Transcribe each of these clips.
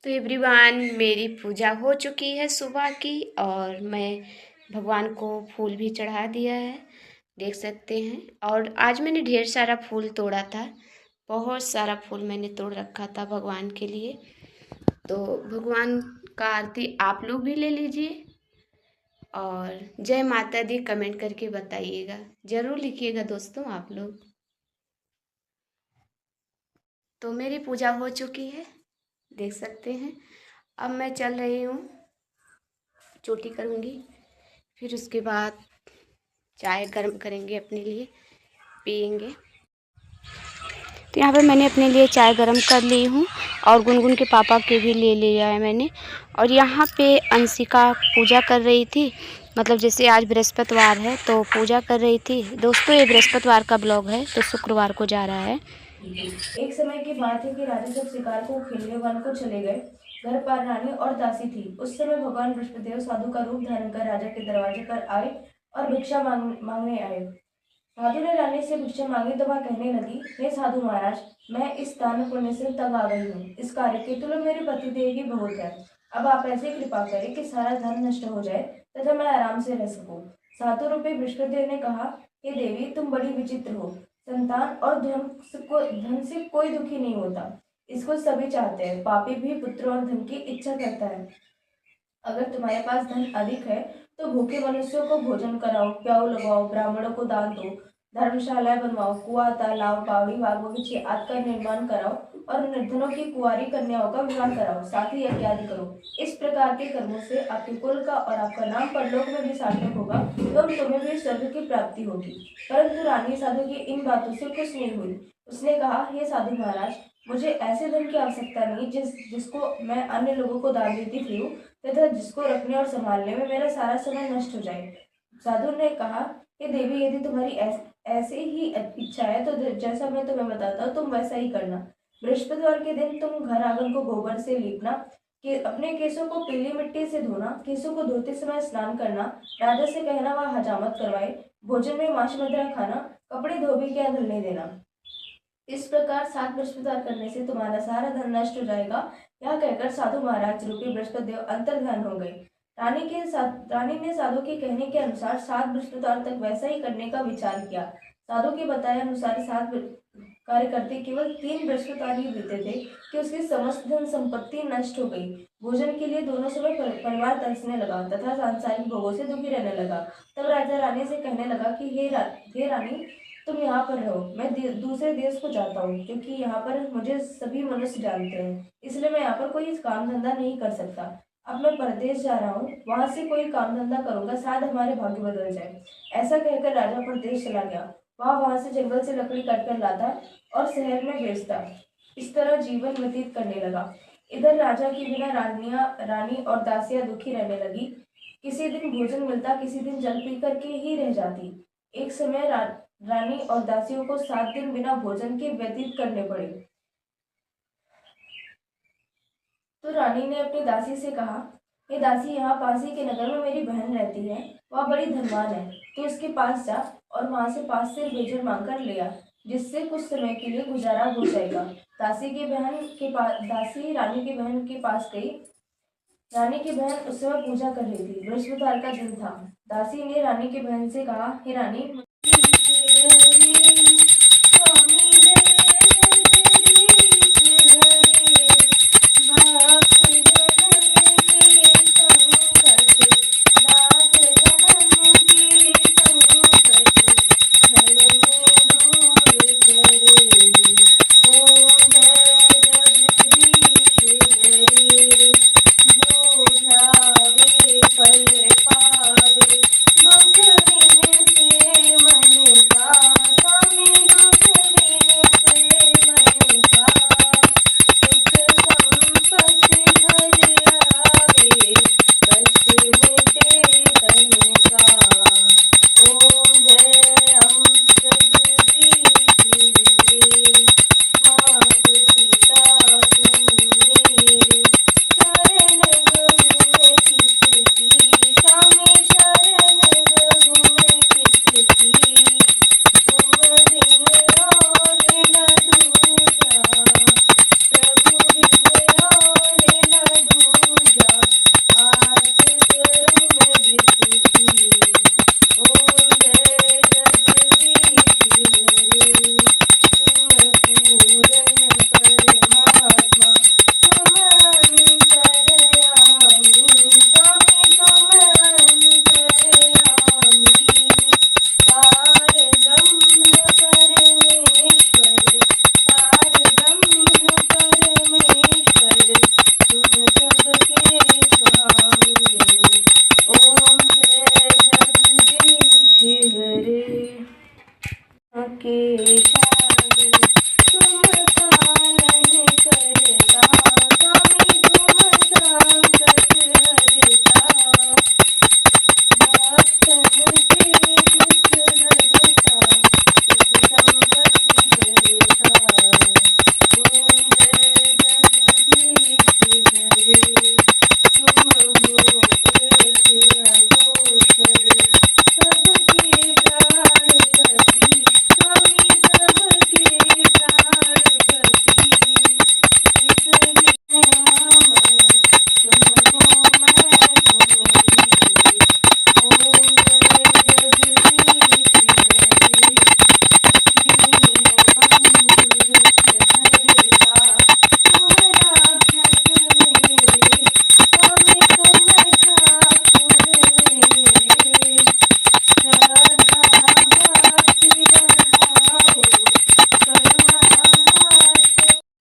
तो एवरीवन, मेरी पूजा हो चुकी है सुबह की और मैं भगवान को फूल भी चढ़ा दिया है, देख सकते हैं। और आज मैंने ढेर सारा फूल तोड़ा था, बहुत सारा फूल मैंने तोड़ रखा था भगवान के लिए। तो भगवान का आरती आप लोग भी ले लीजिए और जय माता दी कमेंट करके बताइएगा, ज़रूर लिखिएगा दोस्तों आप लोग। तो मेरी पूजा हो चुकी है, देख सकते हैं। अब मैं चल रही हूँ, चोटी करूँगी, फिर उसके बाद चाय गर्म करेंगे अपने लिए, पियेंगे। तो यहाँ पे मैंने अपने लिए चाय गर्म कर ली हूँ और गुनगुन के पापा के भी ले लिया है मैंने। और यहाँ पे अंशिका पूजा कर रही थी, मतलब जैसे आज बृहस्पतिवार है तो पूजा कर रही थी। दोस्तों ये बृहस्पतिवार का ब्लॉग है तो शुक्रवार को जा रहा है। एक समय की बात है कि राजा जब शिकार को खेलने वन को चले गए, घर पर रानी और दासी थी। उस समय भगवान बृहस्पतिदेव साधु का रूप धारण कर राजा के दरवाजे पर आए और भिक्षा मांगने आए। साधु ने रानी से भिक्षा मांगी तो वह कहने लगी, हे साधु महाराज, मैं इस दान पुण्य से तंग आ गई हूँ। इस कार्य के तुल्य मेरे पतिदेव ही बहुत है। अब आप ऐसी कृपा करें कि सारा धन नष्ट हो जाए तथा मैं आराम से रह सकूं। साधु रूपी बृहस्पतिदेव ने कहा, हे देवी, तुम बड़ी विचित्र हो। संतान और धन से कोई दुखी नहीं होता, इसको सभी चाहते हैं। पापी भी पुत्र और धन की इच्छा करता है। अगर तुम्हारे पास धन अधिक है तो भूखे मनुष्यों को भोजन कराओ, प्याऊ लगाओ, ब्राह्मणों को दान दो, धर्मशालाएं बनवाओ, कुआं, तालाब, बावड़ी, बाग बगीचे आदि का निर्माण कराओ और निर्धनों की कुंवारी कन्याओं का विवाह कराओ, साथ ही यज्ञ आदि करो। इस प्रकार के कर्मों से आपके कुल का और आपका नाम परलोक में भी सार्थक होगा एवं तुम्हें भी स्वर्ग की प्राप्ति होगी। परंतु रानी साधु की इन बातों से खुश नहीं हुई। उसने कहा, हे साधु महाराज, मुझे ऐसे धन की आवश्यकता नहीं जिसको मैं अन्य लोगों को दान देती फिरूं तथा जिसको रखने और संभालने में मेरा सारा समय नष्ट हो जाए। साधु ने कहा, हे देवी, यदि तुम्हारी ऐसे ही इच्छा है तो जैसा मैं तुम्हें बताता हूँ तुम वैसा ही करना। बृहस्पतिवार के दिन तुम घर आंगन को गोबर से लीपना, कि अपने केसों को पीली मिट्टी से धोना, केसों को धोते समय स्नान करना, राजा से कहना वह हजामत करवाए, भोजन में मांस मदिरा खाना, कपड़े धोबी के यहाँ धुलने देना। इस प्रकार 7 बृहस्पतिवार करने से तुम्हारा सारा धन नष्ट हो जाएगा। यह कहकर साधु महाराज रूपी बृहस्पतिदेव अंतर्ध्यान हो गए। रानी ने साधु के कहने के अनुसार 7 बृहस्पतिवार तक वैसा ही करने का विचार किया। साधु के बताए अनुसार 7 कार्य करते केवल 3 बृहस्पतिवार ही बीते थे कि उसकी समस्त धन संपत्ति नष्ट हो गई। भोजन के लिए दोनों समय परिवार तरसने लगा तथा सांसारिक भोगों से दुखी रहने लगा। तब राजा रानी से कहने लगा कि हे रानी, तुम यहाँ पर रहो, मैं दूसरे देश को जाता हूँ, क्योंकि यहाँ पर मुझे सभी मनुष्य जानते हैं, इसलिए मैं यहाँ पर कोई काम धंधा नहीं कर सकता। अब मैं परदेश जा रहा हूँ, वहां से कोई काम धंधा करूंगा, शायद हमारे भाग्य बदल जाए। ऐसा कहकर राजा परदेश चला गया। वहां से जंगल से लकड़ी काट कर लाता और शहर में बेचता। इस तरह जीवन व्यतीत करने लगा। इधर राजा की बिना रानी और दासियां दुखी रहने लगी। किसी दिन भोजन मिलता, किसी दिन जल पी करके ही रह जाती। एक समय रानी और दासियों को 7 दिन बिना भोजन के व्यतीत करने पड़े। तो रानी ने अपनी दासी से कहा, हे दासी, यहाँ पास ही के नगर में मेरी बहन रहती है, वह बड़ी धनवान है, तो उसके पास जा और वहां से 5 सेर बेजर मांग कर ले आ, जिससे कुछ समय के लिए गुजारा हो जाएगा। दासी रानी की बहन के पास गई। रानी की बहन उस समय पूजा कर रही थी। बृहस्पतिवार का दिन था। दासी ने रानी की बहन से कहा, हे रानी, के सागर तुम पालन करता, स्वामी तुम संकट हरता, भक्तन के दुख हरता, सुख संपत्ति करता, कुंज जगदीश हरे तुम हो एक अघोषर, सबके प्राणपति, स्वामी सबके प्राणपति, इसलिए नाम तुमको मैं सुनती, ओम जय जगदीश हरे, दीन बंधु दुख हरता, तुम राक्षस मेरे, स्वामी तुम ठाकुर मेरे, श्रद्धा भक्ति बढ़ाओ, करुणा हाथ।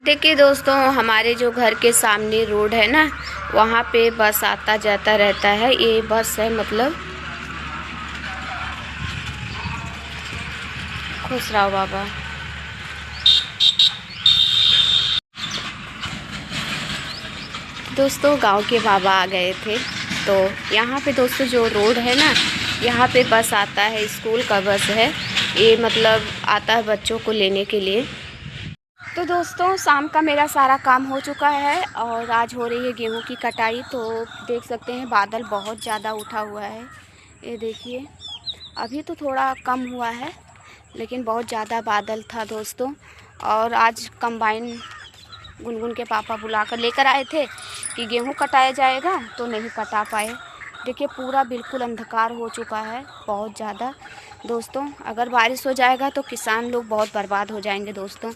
देखिए दोस्तों, हमारे जो घर के सामने रोड है ना, वहाँ पे बस आता जाता रहता है। ये बस है, मतलब खुश रहो बाबा। दोस्तों गांव के बाबा आ गए थे, तो यहाँ पे दोस्तों जो रोड है ना, यहाँ पे बस आता है, स्कूल का बस है ये, मतलब आता है बच्चों को लेने के लिए। तो दोस्तों शाम का मेरा सारा काम हो चुका है और आज हो रही है गेहूं की कटाई। तो देख सकते हैं बादल बहुत ज़्यादा उठा हुआ है, ये देखिए। अभी तो थोड़ा कम हुआ है, लेकिन बहुत ज़्यादा बादल था दोस्तों। और आज कंबाइन गुनगुन के पापा बुलाकर लेकर आए थे कि गेहूं कटाया जाएगा, तो नहीं कटा पाए। देखिए पूरा बिल्कुल अंधकार हो चुका है बहुत ज़्यादा दोस्तों। अगर बारिश हो जाएगा तो किसान लोग बहुत बर्बाद हो जाएंगे दोस्तों।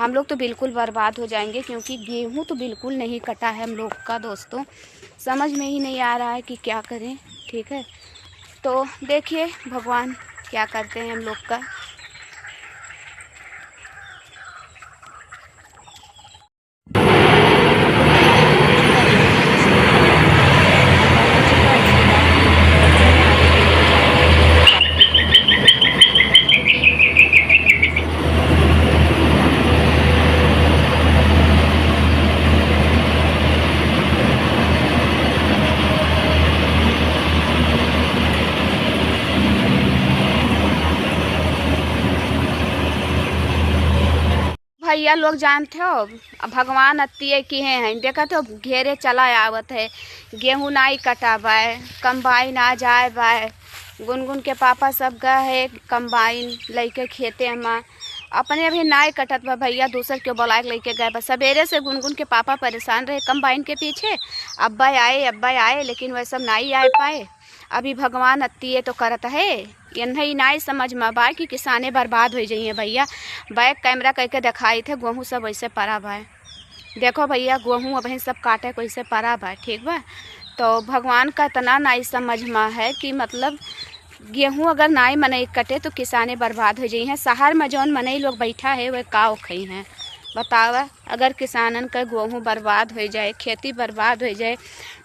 हम लोग तो बिल्कुल बर्बाद हो जाएंगे, क्योंकि गेहूं तो बिल्कुल नहीं कटा है हम लोग का दोस्तों। समझ में ही नहीं आ रहा है कि क्या करें, ठीक है। तो देखिए भगवान क्या करते हैं हम लोग का। भैया लोग जानते हो, भगवान अत्तिये किए हैं, देखा तो घेरे चला आवत है, गेहूं नाई कटा बाय, कंबाइन आ जाए बाय। गुनगुन के पापा सब गए है कंबाइन लेके खेते में, अपने अभी नाई कटत बा भैया, दूसर के बुला के लेके गए बा। सवेरे से गुनगुन के पापा परेशान रहे कंबाइन के पीछे, अब्बा आए लेकिन वह सब नाई आ पाए। अभी भगवान अत्तिये तो करत है, ये नहीं नाई समझ में बा कि किसाने बर्बाद हो जाइए भैया। बैक कैमरा करके दिखाई थे, गेहूँ सब वैसे पड़ा बा। देखो भैया गेहूँ अब सब काटे कैसे पड़ा बा, ठीक बा। तो भगवान का इतना नाई समझ में है कि मतलब गेहूँ अगर नाई मनई कटे तो किसाने बर्बाद हो जाइए। शहर में जौन मनई लोग बैठा है वह काव खई हैं, बतावा। अगर किसानन का गेहूँ बर्बाद हो जाए, खेती बर्बाद हो जाए,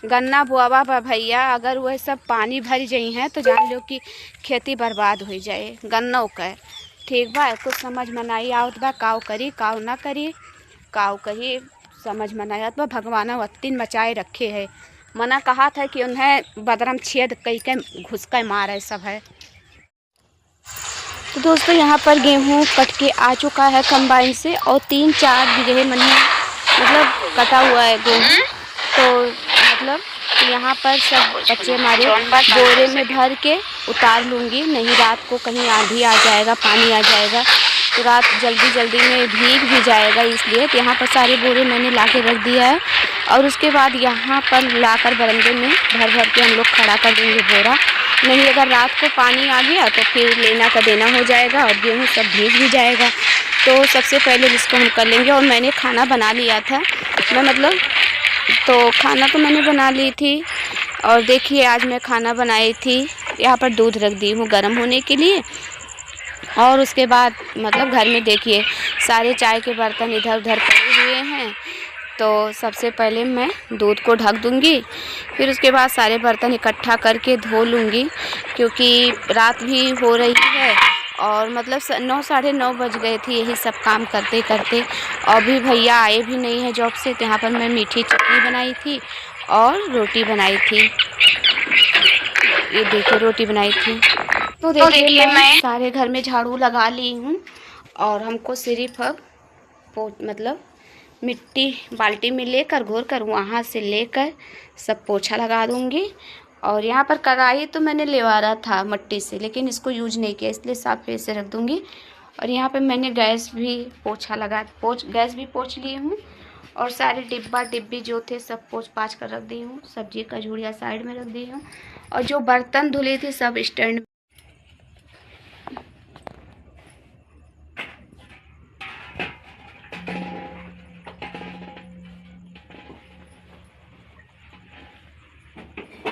गन्ना बुआवा बा भैया, अगर वह सब पानी भर जाई हैं तो जान लो कि खेती बर्बाद हो जाए गन्नों का, ठीक बा। कुछ समझ में नहीं आवत बा, काव करी काव ना करी, काव कही समझ में नहीं आवत बा। भगवान वत्तीन मचाए रखे है, मना कहा था कि उन्हें बदरम छेद कई के घुस के मारे सब है। तो दोस्तों यहाँ पर गेहूँ कट के आ चुका है कंबाइन से, और 3-4 बीघे मतलब कटा हुआ है गेहूँ। तो मतलब यहाँ पर सब बच्चे हमारे बोरे में भर के उतार लूँगी, नहीं रात को कहीं आंधी आ जाएगा, पानी आ जाएगा तो रात जल्दी में भीग भी जाएगा, इसलिए तो यहाँ पर सारे बोरे मैंने ला के रख दिया है। और उसके बाद यहाँ पर लाकर बरंडे में भर के हम लोग खड़ा कर देंगे बोरा। नहीं अगर रात को पानी आ गया तो फिर लेना का देना हो जाएगा और गेहूँ सब भीग भी जाएगा। तो सबसे पहले इसको हम कर लेंगे। और मैंने खाना बना लिया था, मैं मतलब तो खाना तो मैंने बना ली थी। और देखिए आज मैं खाना बनाई थी, यहाँ पर दूध रख दी हूँ गर्म होने के लिए। और उसके बाद मतलब घर में देखिए सारे चाय के बर्तन इधर उधर पड़े हुए हैं। तो सबसे पहले मैं दूध को ढक दूंगी, फिर उसके बाद सारे बर्तन इकट्ठा करके धो लूँगी, क्योंकि रात भी हो रही है और मतलब 9 साढ़े 9 बज गए थे यही सब काम करते करते। अभी भैया आए भी नहीं है जॉब से। तो यहाँ पर मैं मीठी चटनी बनाई थी और रोटी बनाई थी। ये देखिए रोटी बनाई थी। तो देखिए मैं सारे घर में झाड़ू लगा ली हूँ और हमको सिर्फ अब मतलब मिट्टी बाल्टी में लेकर घोर कर वहाँ से लेकर सब पोछा लगा दूँगी। और यहाँ पर कढ़ाई तो मैंने लेवारा था मट्टी से, लेकिन इसको यूज नहीं किया, इसलिए साफ फिर से रख दूँगी। और यहाँ पे मैंने गैस भी गैस भी पोछ ली हूँ और सारे डिब्बी जो थे सब पोछ पाछ कर रख दी हूँ। सब्जी का झूड़िया साइड में रख दी हूँ और जो बर्तन धुले थे सब स्टैंड